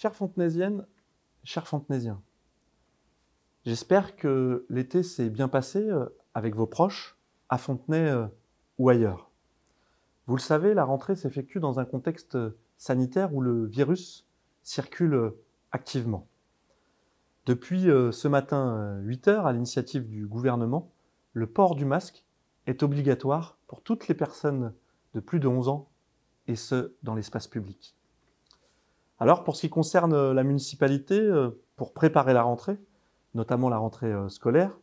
Chères Fontenaisiennes, chers Fontenaisiens, j'espère que l'été s'est bien passé avec vos proches, à Fontenay ou ailleurs. Vous le savez, la rentrée s'effectue dans un contexte sanitaire où le virus circule activement. Depuis ce matin 8 heures, à l'initiative du gouvernement, le port du masque est obligatoire pour toutes les personnes de plus de 11 ans, et ce, dans l'espace public. Alors, pour ce qui concerne la municipalité, pour préparer la rentrée, notamment la rentrée scolaire,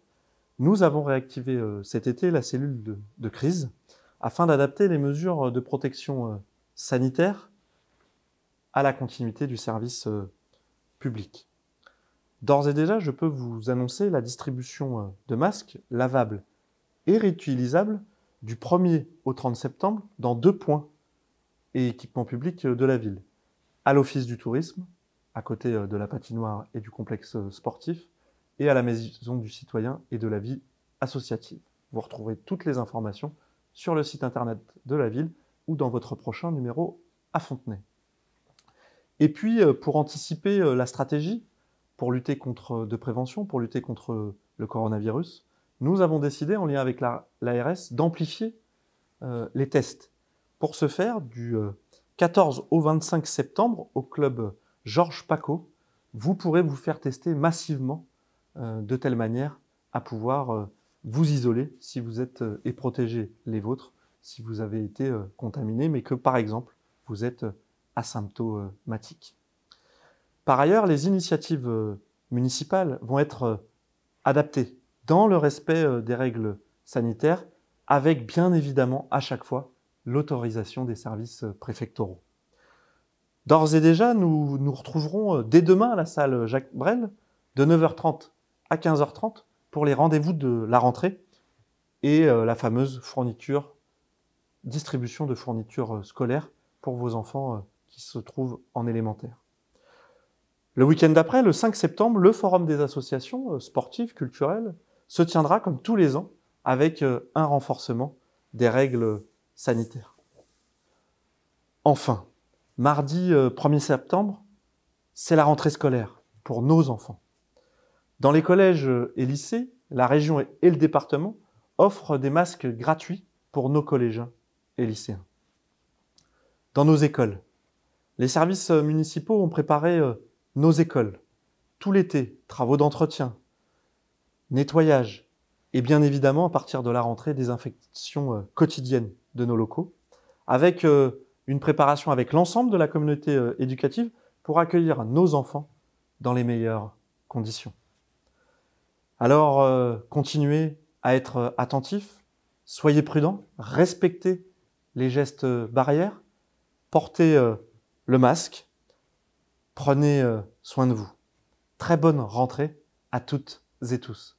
nous avons réactivé cet été la cellule de crise afin d'adapter les mesures de protection sanitaire à la continuité du service public. D'ores et déjà, je peux vous annoncer la distribution de masques lavables et réutilisables du 1er au 30 septembre dans 2 points et équipements publics de la ville. À l'Office du tourisme, à côté de la patinoire et du complexe sportif, et à la Maison du citoyen et de la vie associative. Vous retrouverez toutes les informations sur le site internet de la ville ou dans votre prochain numéro à Fontenay. Et puis, pour anticiper la stratégie pour lutter de prévention, pour lutter contre le coronavirus, nous avons décidé, en lien avec l'ARS, d'amplifier les tests. Pour ce faire, du 14 au 25 septembre, au club Georges Paco, vous pourrez vous faire tester massivement de telle manière à pouvoir vous isoler si vous êtes et protéger les vôtres si vous avez été contaminé, mais que par exemple vous êtes asymptomatique. Par ailleurs, les initiatives municipales vont être adaptées dans le respect des règles sanitaires, avec bien évidemment à chaque fois l'autorisation des services préfectoraux. D'ores et déjà, nous nous retrouverons dès demain à la salle Jacques Brel de 9h30 à 15h30 pour les rendez-vous de la rentrée et la fameuse distribution de fournitures scolaires pour vos enfants qui se trouvent en élémentaire. Le week-end d'après, le 5 septembre, le forum des associations sportives, culturelles, se tiendra comme tous les ans avec un renforcement des règles sanitaires. Enfin, mardi 1er septembre, c'est la rentrée scolaire pour nos enfants. Dans les collèges et lycées, la région et le département offrent des masques gratuits pour nos collégiens et lycéens. Dans nos écoles, les services municipaux ont préparé nos écoles. Tout l'été, travaux d'entretien, nettoyage et bien évidemment, à partir de la rentrée, désinfection quotidienne de nos locaux, avec une préparation avec l'ensemble de la communauté éducative pour accueillir nos enfants dans les meilleures conditions. Alors, continuez à être attentifs, soyez prudents, respectez les gestes barrières, portez le masque, prenez soin de vous. Très bonne rentrée à toutes et tous.